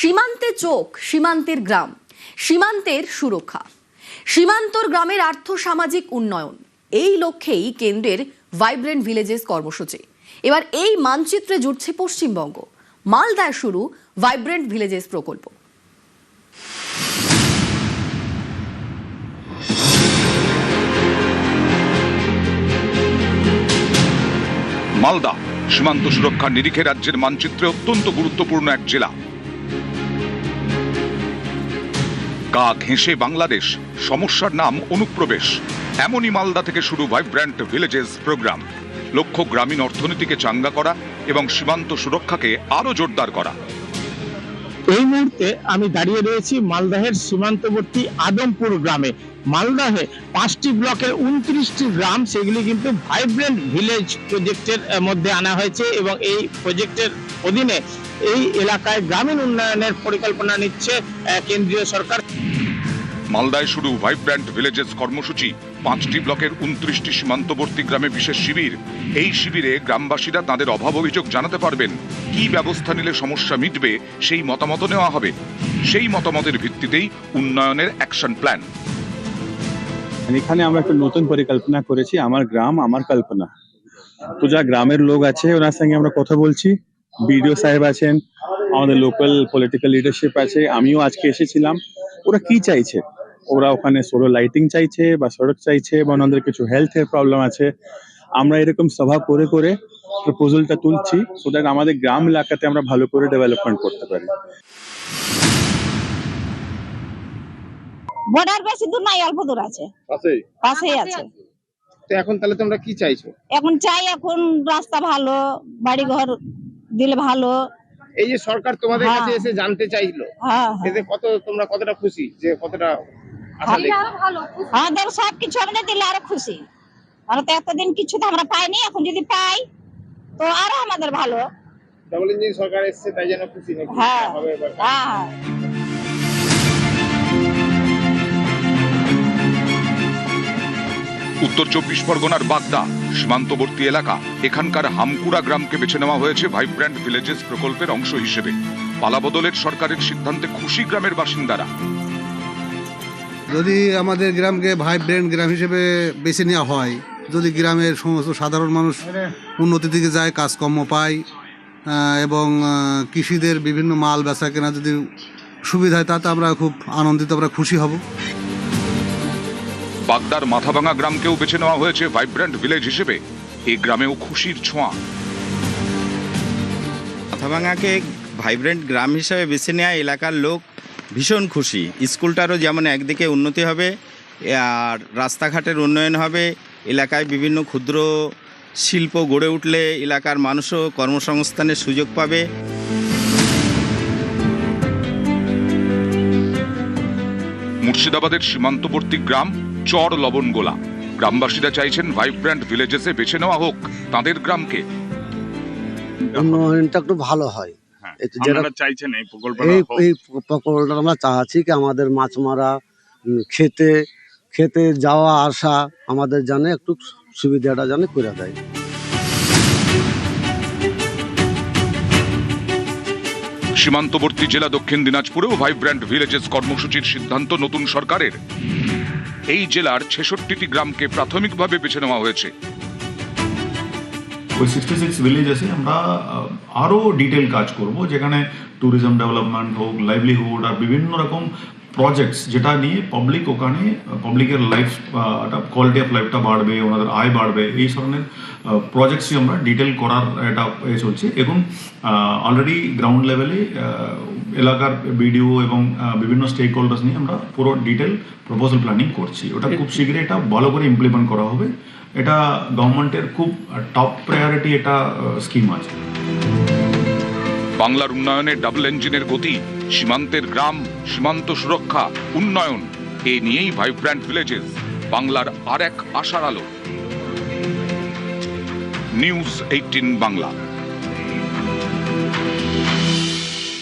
সীমান্তে চোখ, সীমান্তের গ্রাম, সীমান্তের সুরক্ষা, সীমান্তর গ্রামের আর্থসামাজিক উন্নয়ন, এই লক্ষ্যেই কেন্দ্রের ভাইব্রেন্ট ভিলেজেস কর্মসূচি। এবার এই মানচিত্রে জুটছে পশ্চিমবঙ্গ। মালদায় শুরু ভাইব্রেন্ট ভিলেজেস প্রকল্প। মালদা সীমান্ত সুরক্ষার নিরিখে রাজ্যের মানচিত্রে অত্যন্ত গুরুত্বপূর্ণ এক জেলা। গা ঘেঁষে বাংলাদেশ, সমস্যার নাম অনুপ্রবেশ। এমনই মালদা থেকে শুরু ভাইব্রেন্ট ভিলেজেস প্রোগ্রাম। লক্ষ্য গ্রামীণ অর্থনীতিকে চাঙ্গা করা এবং সীমান্ত সুরক্ষাকে আরো জোরদার করা। এই মুহূর্তে আমি দাঁড়িয়ে রয়েছি মালদাহের সীমান্তবর্তী আদমপুর গ্রামে। মালদাহে 5টি ব্লকের 29টি গ্রাম, সেগুলি কিন্তু ভাইব্রেন্ট ভিলেজ প্রজেক্টের মধ্যে আনা হয়েছে এবং এই প্রজেক্টের অধীনে এই এলাকায় গ্রামীণ উন্নয়নের পরিকল্পনা নিচ্ছে কেন্দ্রীয় সরকার। মালদায় শুরু ভাইব্রেন্ট ভিলেজেস কর্মসূচি। 5টি ব্লকের 29টি সীমান্তবর্তী গ্রামে বিশেষ শিবির। এই শিবিরে গ্রামবাসীরা তাদের অভাব অভিযোগ জানাতে পারবেন। কি ব্যবস্থা নিলে সমস্যা মিটবে সেই মতামত নেওয়া হবে। সেই মতামতের ভিত্তিতেই উন্নয়নের অ্যাকশন প্ল্যান। এখানে আমরা একটা নতুন পরিকল্পনা করেছি, আমার গ্রাম আমার কল্পনা। তো যা গ্রামের লোক আছে ওনার সঙ্গে আমরা কথা বলছি। বিডিও সাহেব আছেন, আমাদের লোকাল পলিটিক্যাল লিডারশিপ আছে, আমিও আজকে এসেছিলাম। ওরা কি চাইছে, ওরা ওখানে সোলার লাইটিং চাইছে বা সড়ক চাইছে বা ওনাদের কিছু হেলথের প্রবলেম আছে। আমরা এরকম সভা করে করে প্রপোজালটা তুলছি সো দ্যাট আমাদের গ্রাম এলাকাতে আমরা ভালো করে ডেভেলপমেন্ট করতে পারি। বর্ডার বেশি দূর নাই, অল্প দূর আছে, পাশেই আছে। তো এখন তাহলে তোমরা কি চাইছো? এখন চাই এখন রাস্তা ভালো, বাড়ি ঘর দিলে ভালো। এই যে সরকার তোমাদের কাছে এসে জানতে চাইলো, এতে তোমরা কতটা খুশি, যে কতটা আশা দেখছো? আমাদের সব কিছু আমরা দিলে আরো খুশি। আমরা তো এতদিন কিছু তো আমরা পাইনি, এখন যদি পাই তো আরো আমাদের ভালো। ডাবল ইঞ্জিন সরকার এসেছে তাই জন্য খুশি নাকি? হ্যাঁ হবে এবার। হ্যাঁ। উত্তর 24 পরগনার বাগদা সীমান্তবর্তী এলাকা। এখানকার হামকুড়া গ্রামকে বেছে নেওয়া হয়েছে ভাইব্রেন্ট ভিলেজেস প্রকল্পের অংশ হিসেবে। পালাবদলের সরকারের সিদ্ধান্তে খুশি গ্রামের বাসিন্দারা। যদি আমাদের গ্রামকে ভাইব্রেন্ট গ্রাম হিসেবে বেছে নেওয়া হয়, যদি গ্রামের সমস্ত সাধারণ মানুষ উন্নতির দিকে যায়, কাজকর্ম পায় এবং কৃষিদের বিভিন্ন মাল বেচা কেনা যদি সুবিধা হয়, তাতে আমরা খুব আনন্দিত, আমরা খুশি হব। বাগদার মাথাভাঙা গ্রামকেও বেছে নেওয়া হয়েছে ভাইব্রেন্ট ভিলেজ হিসেবে। এই গ্রামেও খুশির ছোঁয়া। মাথাভাঙাকে ভাইব্রেন্ট গ্রাম হিসেবে বেছে নেওয়া এলাকার লোক ভীষণ খুশি। স্কুলটারও যেমন একদিকে উন্নতি হবে আর রাস্তাঘাটের উন্নয়ন হবে, এলাকায় বিভিন্ন ক্ষুদ্র শিল্প গড়ে উঠলে এলাকার মানুষও কর্মসংস্থানের সুযোগ পাবে। মুর্শিদাবাদের সীমান্তবর্তী গ্রাম চর লবণগোলা। গ্রামবাসীরা চাইছেন ভাইব্রেন্ট ভিলেজেসে বেছে নেওয়া হোক তাদের গ্রামকে। উন্নয়নটা একটু ভালো হয়। চাইছেন এই প্রকল্পটা আমরা চাচ্ছি কি আমাদের মাছ মারা, খেতে যাওয়া আসা আমাদের জানে একটু সুবিধাটা জানে করে দেয়। সীমান্তবর্তী জেলা দক্ষিণ দিনাজপুরেও ভাইব্রেন্ট ভিলেজেস কর্মসূচির সিদ্ধান্ত নতুন সরকারের। এই জেলার 66টি গ্রামকে প্রাথমিকভাবে বেছে নেওয়া হয়েছে। ওই 66 ভিলেজেসে আমরা আরও ডিটেল কাজ করব, যেখানে ট্যুরিজম ডেভেলপমেন্ট হোক, লাইভলিহুড আর বিভিন্ন রকম প্রজেক্টস, যেটা নিয়ে ওখানে পাবলিকের লাইফ কোয়ালিটি অফ লাইফটা বাড়বে, ওনাদের আয় বাড়বে, এই ধরনের প্রজেক্টসই আমরা ডিটেল করার এটা চলছে। এখন অলরেডি গ্রাউন্ড লেভেলে এলাকার বিডিও এবং বিভিন্ন স্টেক হোল্ডার্স নিয়ে আমরা পুরো ডিটেল প্রপোজাল প্ল্যানিং করছি। ওটা খুব শীঘ্রই এটা ভালো করে ইমপ্লিমেন্ট করা হবে। এটা গভর্নমেন্টের খুব টপ প্রায়োরিটি এটা স্কিম আছে। বাংলার উন্নয়নের ডাবল ইঞ্জিনের গতি, সীমান্তের গ্রাম, সীমান্ত সুরক্ষা, উন্নয়ন, এই নিয়েই ভাইব্রেন্ট ভিলেজেস বাংলার আর এক আশার আলো। নিউজ 18 বাংলা।